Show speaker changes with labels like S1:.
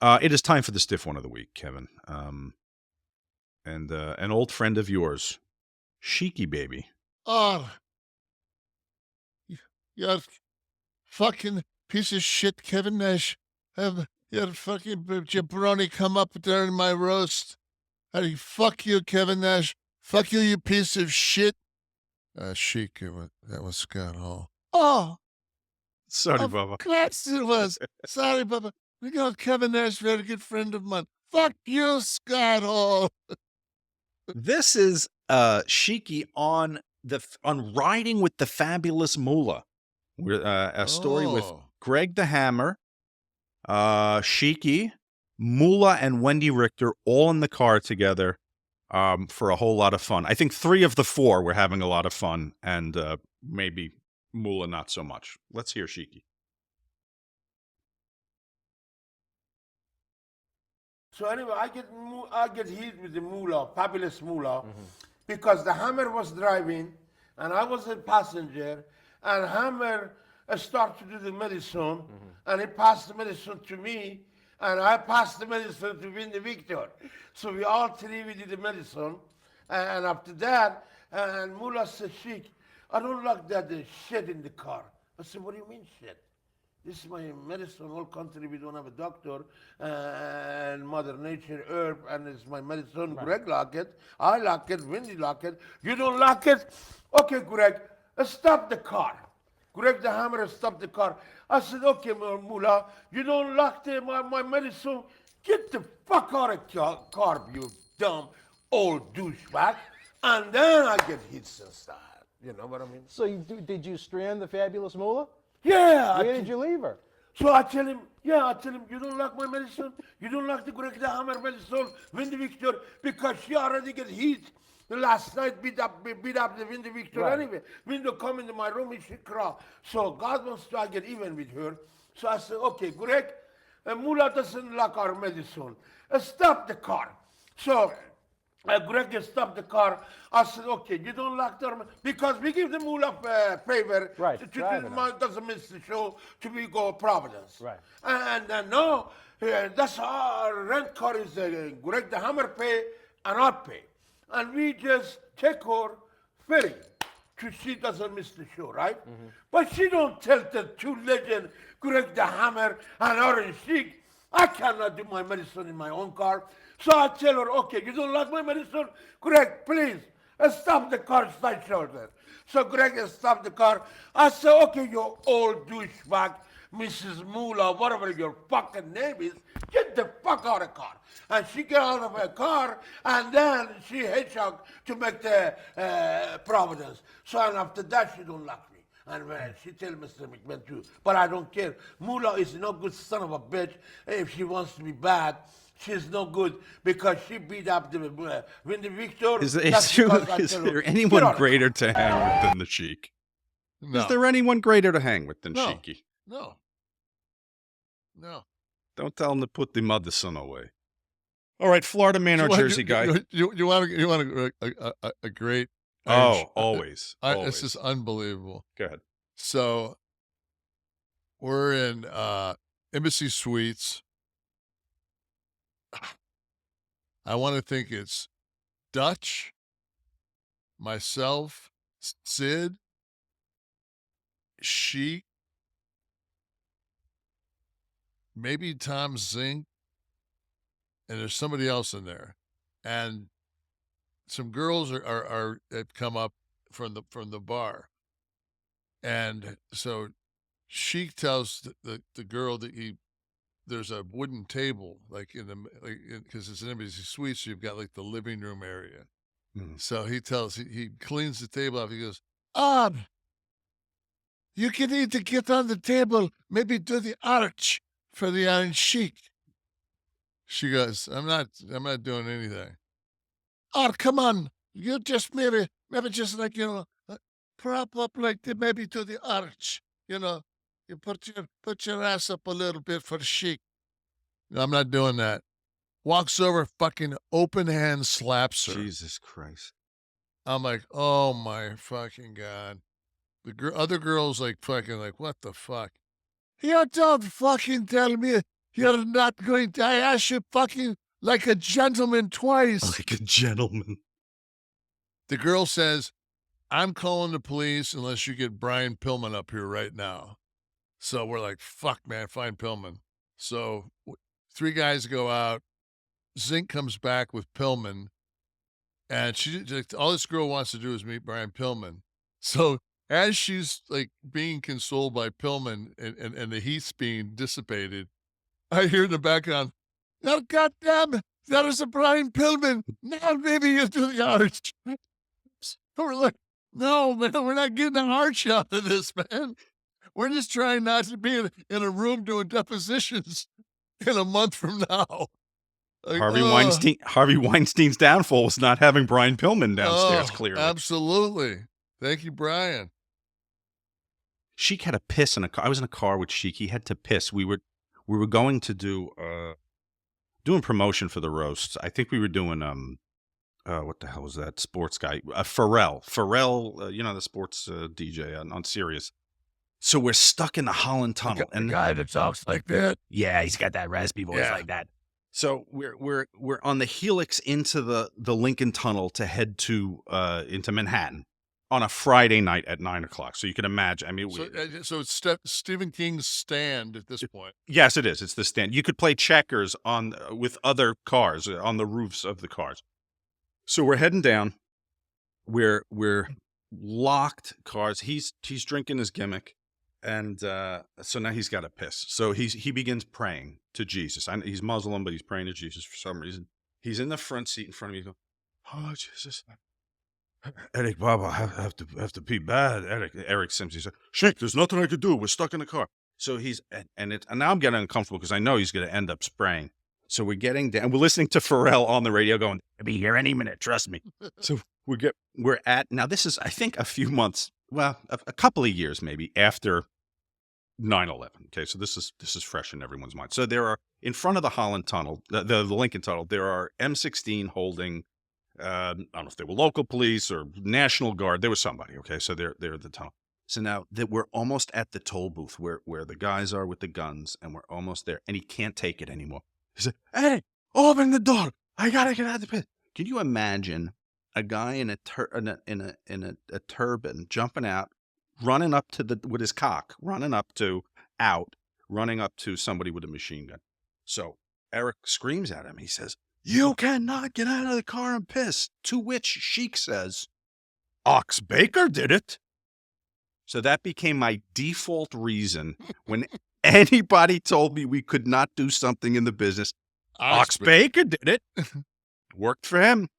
S1: It is time for the stiff one of the week, Kevin. And an old friend of yours, Sheiky baby.
S2: Oh, you're a fucking piece of shit, Kevin Nash. Have your fucking jabroni come up during my roast. Hey, fuck you, Kevin Nash. Fuck you, you piece of shit. Sheik, that was Scott Hall. Oh,
S1: Sorry,
S2: of
S1: Bubba.
S2: course it was. Sorry, Bubba. We got Kevin Nash, very good friend of mine. Fuck you, Scott Hall.
S1: This is Sheiky on Riding with the Fabulous Moolah. We're a story with Greg the Hammer, Sheiky, Moolah, and Wendy Richter all in the car together for a whole lot of fun. I think 3 of the 4 were having a lot of fun, and maybe Moolah not so much. Let's hear Sheiky.
S3: So anyway, I get hit with the Moolah, Fabulous Moolah, because the Hammer was driving, and I was a passenger, and Hammer started to do the medicine, and he passed the medicine to me, and I passed the medicine to win the victor. So we all 3 we did the medicine, and after that, and Moolah said, Sheik, I don't like that shit in the car. I said, what do you mean shit? This is my medicine, whole country we don't have a doctor, and Mother Nature, herb, and it's my medicine. Right. Greg like it, I like it, Wendy like it. You don't like it? Okay, Greg, stop the car. Greg the Hammer stopped the car. I said, okay, Moolah, you don't like my medicine? Get the fuck out of car, you dumb old douchebag. And then I get hits and stuff. You know what I mean?
S4: So did you strand the Fabulous Moolah?
S3: Yeah.
S4: Where did you leave her?
S3: So I tell him, you don't like my medicine? You don't like the Greg the Hammer medicine, Wendy Victor, because she already get hit. Last night beat up the Wendy Victor anyway. Window come into my room and she cry. So God wants to get even with her. So I said, okay, Greg, Moolah doesn't like our medicine. Stop the car. So Greg stopped the car. I said, okay, you don't like them because we give the Moolah favor doesn't miss the show to we go Providence.
S4: Right.
S3: And no, that's our rent car is Greg the Hammer pay and I pay. And we just take her ferry to she doesn't miss the show, right? But she don't tell the 2 legends, Greg the Hammer and Orange Sheik, I cannot do my medicine in my own car. So I tell her, okay, you don't like my medicine? Greg, please, stop the car side shoulder. So Greg stopped the car. I said, okay, you old douchebag, Mrs. Moolah, whatever your fucking name is, get the fuck out of the car. And she got out of her car, and then she hitchhiked to make the Providence. So and after that, she don't like me. And she tell Mr. McMahon too. But I don't care. Moolah is no good son of a bitch. If she wants to be bad, she's no good because she beat up the Wendy Victor.
S1: Is there anyone greater to hang with than the Sheik?
S2: No.
S1: Is there anyone greater to hang with than Sheiky?
S2: No.
S1: Don't tell him to put the medicine away. All right, Florida man or Jersey guy.
S2: You want a great...
S1: always.
S2: This is unbelievable.
S1: Go ahead.
S2: So we're in Embassy Suites. I want to think it's Dutch, myself, Sid, Sheik, maybe Tom Zink, and there's somebody else in there. And some girls have come up from the bar. And so Sheik tells the girl that there's a wooden table, because it's an Embassy Suite, so you've got like the living room area. So he cleans the table off. He goes, you can either get on the table, maybe do the arch for the Iron Sheik. She goes, I'm not doing anything. Oh, come on. You just maybe just like, prop up like maybe to the arch, You put your ass up a little bit for the Sheik. No, I'm not doing that. Walks over, fucking open hand slaps her.
S1: Jesus Christ.
S2: I'm like, oh my fucking God. The other girl's like fucking like, what the fuck? You don't fucking tell me You're not going to, I asked you fucking like a gentleman twice.
S1: Like a gentleman.
S2: The girl says, I'm calling the police unless you get Brian Pillman up here right now. So we're like, fuck, man, find Pillman. So 3 guys go out. Zink comes back with Pillman. And all this girl wants to do is meet Brian Pillman. So as she's like being consoled by Pillman and the heat's being dissipated, I hear in the background, oh, goddamn, that is a Brian Pillman. Now maybe you do the arch. We're like, no, man, we're not getting an arch out of this, man. We're just trying not to be in a room doing depositions in a month from now. Like,
S1: Harvey Weinstein's downfall was not having Brian Pillman downstairs, clearly.
S2: Absolutely. Thank you, Brian.
S1: Sheik had to piss in a car. I was in a car with Sheik. He had to piss. We were going to do doing promotion for the roasts. I think we were doing what the hell was that sports guy? Pharrell, the sports DJ on Sirius. So we're stuck in the Holland Tunnel,
S2: and the guy that talks like that.
S1: Yeah, he's got that raspy voice like that. So we're on the helix into the Lincoln Tunnel to head to into Manhattan on a Friday night at 9:00. So you can imagine. I mean,
S2: so it's Stephen King's Stand at this point.
S1: Yes, it is. It's the Stand. You could play checkers with other cars on the roofs of the cars. So we're heading down. We're locked cars. He's drinking his gimmick. And so now he's got to piss. So he begins praying to Jesus. He's Muslim, but he's praying to Jesus for some reason. He's in the front seat in front of me. He goes, oh, Jesus. Eric, Baba, I have to pee bad. Eric Sims. He said, Sheik, there's nothing I could do. We're stuck in the car. So and now I'm getting uncomfortable because I know he's going to end up spraying. So we're getting down. We're listening to Pharrell on the radio going, I'll be here any minute. Trust me. So we're at, now this is, I think, a few months, well, a couple of years maybe after 9/11. Okay, so this is fresh in everyone's mind. So there are, in front of the Holland Tunnel, the Lincoln Tunnel, there are M16 holding, I don't know if they were local police or National Guard. There was somebody. Okay, so they're at the tunnel. So now that we're almost at the toll booth where the guys are with the guns, and we're almost there, and he can't take it anymore. He said, "Hey, open the door! I gotta get out of the pit." Can you imagine a guy in a turban jumping out, running up to with his cock, running up to somebody with a machine gun? So Eric screams at him. He says, "You cannot get out of the car and piss." To which Sheik says, "Ox Baker did it." So that became my default reason when anybody told me we could not do something in the business. Ox Baker did it. Worked for him.